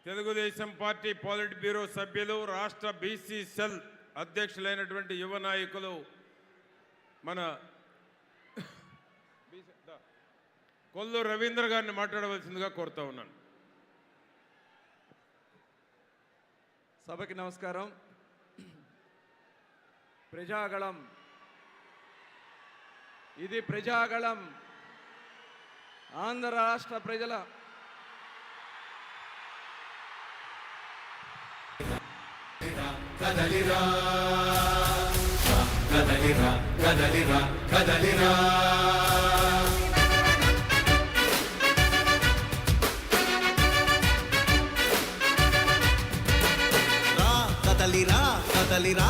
Telugu Desam party పాలిట్ bureau సభ్యులు రాష్ట్ర BC cell అధ్యక్షులైనటువంటి యువ నాయకులు మన కొల్లు రవీంద్ర గారిని మాట్లాడవలసిందిగా కోరుతా ఉన్నాను. సభకి నమస్కారం. ప్రజాగళం, ఇది ప్రజాగళం. ఆంధ్ర రాష్ట్ర ప్రజల కదలిరా కదలిరా కదలిరా కదలిరా కదలిరా కదలిరా